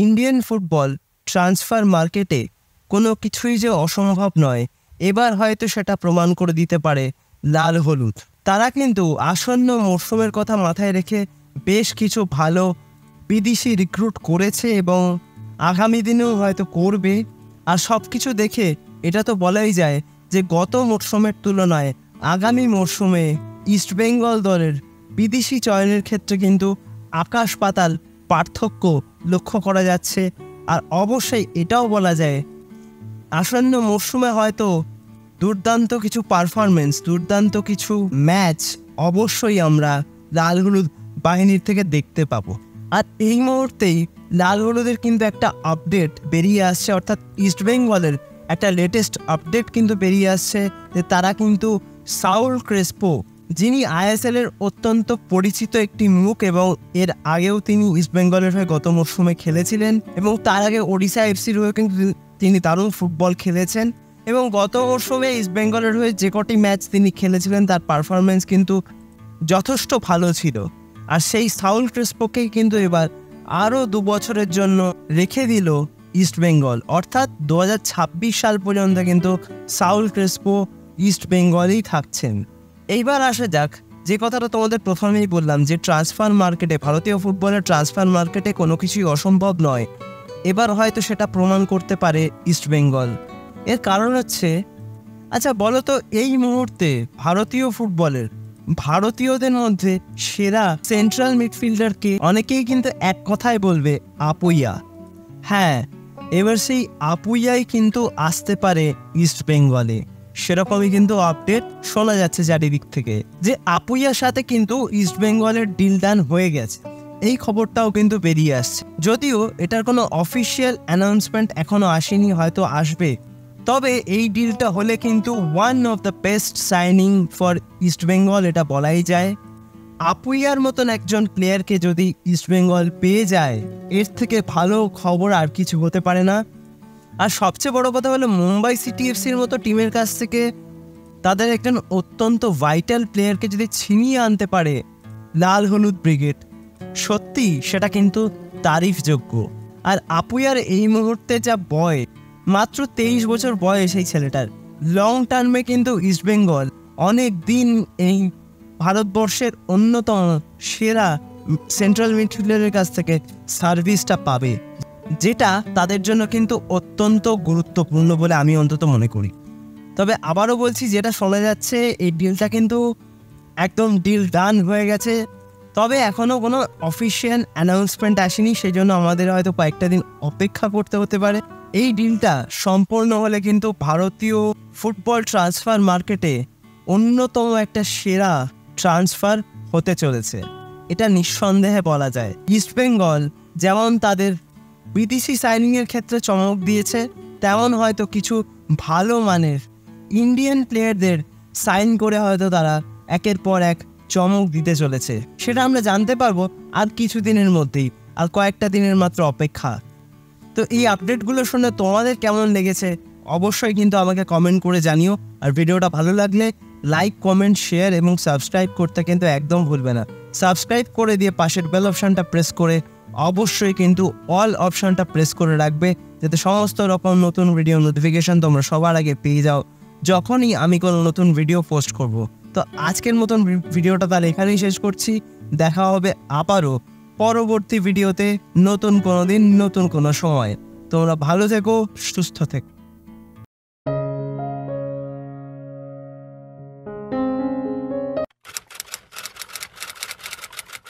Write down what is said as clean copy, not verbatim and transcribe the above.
Indian football transfer মার্কেটে কোনো কিছুই যে অসম্ভব নয়, এবার হয়তো সেটা প্রমাণ করে দিতে পারে লাল হলুদ। তারা কিন্তু আসন্ন মরশুমের কথা মাথায় রেখে বেশ কিছু ভালো বিদেশি রিক্রুট করেছে এবং আগামী দিনেও হয়তো করবে। আর সব কিছু দেখে এটা তো বলাই যায় যে গত মরশুমের তুলনায় আগামী মরশুমে ইস্টবেঙ্গল দলের বিদেশি চয়নের ক্ষেত্রে কিন্তু আকাশ পাতাল পার্থক্য লক্ষ্য করা যাচ্ছে। আর অবশ্যই এটাও বলা যায় আসন্ন মরশুমে হয়তো দুর্দান্ত কিছু পারফরমেন্স, দুর্দান্ত কিছু ম্যাচ অবশ্যই আমরা লাল হলুদ বাহিনীর থেকে দেখতে পাবো। আর এই মুহূর্তেই লাল হলুদের কিন্তু একটা আপডেট বেরিয়ে আসছে, অর্থাৎ ইস্টবেঙ্গলের একটা লেটেস্ট আপডেট কিন্তু বেরিয়ে আসছে যে তারা কিন্তু সাউল ক্রেসপো, যিনি আইএসএল এর অত্যন্ত পরিচিত একটি মুখ এবং এর আগেও তিনি ইস্টবেঙ্গলের হয়ে গত মরশুমে খেলেছিলেন এবং তার আগে ওড়িশা এফসির হয়ে কিন্তু তিনি দারুণ ফুটবল খেলেছেন এবং গত মরশুমে ইস্টবেঙ্গলের হয়ে যে কটি ম্যাচ তিনি খেলেছিলেন তার পারফরমেন্স কিন্তু যথেষ্ট ভালো ছিল। আর সেই সাউল ক্রেসপোকেই কিন্তু এবার আরও 2 বছরের জন্য রেখে দিল ইস্টবেঙ্গল, অর্থাৎ 2026 সাল পর্যন্ত কিন্তু সাউল ক্রেসপো ইস্টবেঙ্গলেই থাকছেন। এইবার আসা যাক যে কথাটা তোমাদের প্রথমেই বললাম যে ট্রান্সফার মার্কেটে, ভারতীয় ফুটবলের ট্রান্সফার মার্কেটে কোনো কিছুই অসম্ভব নয়, এবার হয়তো সেটা প্রমাণ করতে পারে ইস্টবেঙ্গল। এর কারণ হচ্ছে, আচ্ছা বলো তো, এই মুহূর্তে ভারতীয় ফুটবলের ভারতীয়দের মধ্যে সেরা সেন্ট্রাল মিডফিল্ডারকে অনেকেই কিন্তু এক কথায় বলবে আপুইয়া। হ্যাঁ, এবার সেই আপুইয়াই কিন্তু আসতে পারে ইস্টবেঙ্গলে, সেরকমই কিন্তু আপডেট শোনা যাচ্ছে চারিদিক থেকে যে আপুইয়ার সাথে কিন্তু ইস্টবেঙ্গলের ডিল ডান হয়ে গেছে। এই খবরটাও কিন্তু বেরিয়ে আসছে, যদিও এটার কোনো অফিসিয়াল অ্যানাউন্সমেন্ট এখনো আসেনি, হয়তো আসবে। তবে এই ডিলটা হলে কিন্তু one of the best signing for East Bengal, এটা বলাই যায়। আপুইয়ার মতন একজন প্লেয়ারকে যদি ইস্টবেঙ্গল পেয়ে যায়, এর থেকে ভালো খবর আর কিছু হতে পারে না। আর সবচেয়ে বড় কথা হলো মুম্বাই সিটি এফসির মতো টিমের কাছ থেকে তাদের একজন অত্যন্ত ভাইটাল প্লেয়ারকে যদি ছিনিয়ে আনতে পারে লাল হলুদ ব্রিগেড, সত্যি সেটা কিন্তু তারিফযোগ্য। আর আপুইয়ার এই মুহূর্তে যা বয়স, মাত্র 23 বছর বয়স এই ছেলেটার, লং টার্মে কিন্তু ইস্টবেঙ্গল অনেক দিন এই ভারতবর্ষের অন্যতম সেরা সেন্ট্রাল মিডফিল্ডারের কাছ থেকে সার্ভিসটা পাবে, যেটা তাদের জন্য কিন্তু অত্যন্ত গুরুত্বপূর্ণ বলে আমি অন্তত মনে করি। তবে আবারও বলছি, যেটা শোনা যাচ্ছে এই ডিলটা কিন্তু একদম ডিল ডান হয়ে গেছে, তবে এখনও কোনো অফিসিয়াল অ্যানাউন্সমেন্ট আসেনি, সেই জন্য আমাদের হয়তো কয়েকটা দিন অপেক্ষা করতে হতে পারে। এই ডিলটা সম্পূর্ণ হলে কিন্তু ভারতীয় ফুটবল ট্রান্সফার মার্কেটে অন্যতম একটা সেরা ট্রান্সফার হতে চলেছে, এটা নিঃসন্দেহে বলা যায়। ইস্টবেঙ্গল যেমন তাদের বিদেশি সাইনিংয়ের ক্ষেত্রে চমক দিয়েছে, তেমন হয়তো কিছু ভালো মানের ইন্ডিয়ান প্লেয়ারদের সাইন করে হয়তো তারা একের পর এক চমক দিতে চলেছে। সেটা আমরা জানতে পারবো আর কিছু দিনের মধ্যেই, আর কয়েকটা দিনের মাত্র অপেক্ষা। তো এই আপডেটগুলো শুনে তোমাদের কেমন লেগেছে অবশ্যই কিন্তু আমাকে কমেন্ট করে জানিও। আর ভিডিওটা ভালো লাগলে লাইক, কমেন্ট, শেয়ার এবং সাবস্ক্রাইব করতে কিন্তু একদম ভুলবে না। সাবস্ক্রাইব করে দিয়ে পাশের বেল অপশানটা প্রেস করে অবশ্যই কিন্তু অল অপশানটা প্রেস করে রাখবে, যাতে সমস্ত রকম নতুন ভিডিও নোটিফিকেশান তোমরা সবার আগে পেয়ে যাও যখনই আমি কোনো নতুন ভিডিও পোস্ট করব। তো আজকের মতন ভিডিওটা তাহলে এখানেই শেষ করছি। দেখা হবে আবারও পরবর্তী ভিডিওতে, নতুন কোনো দিন, নতুন কোনো সময়। তোমরা ভালো থেকো, সুস্থ থেকো।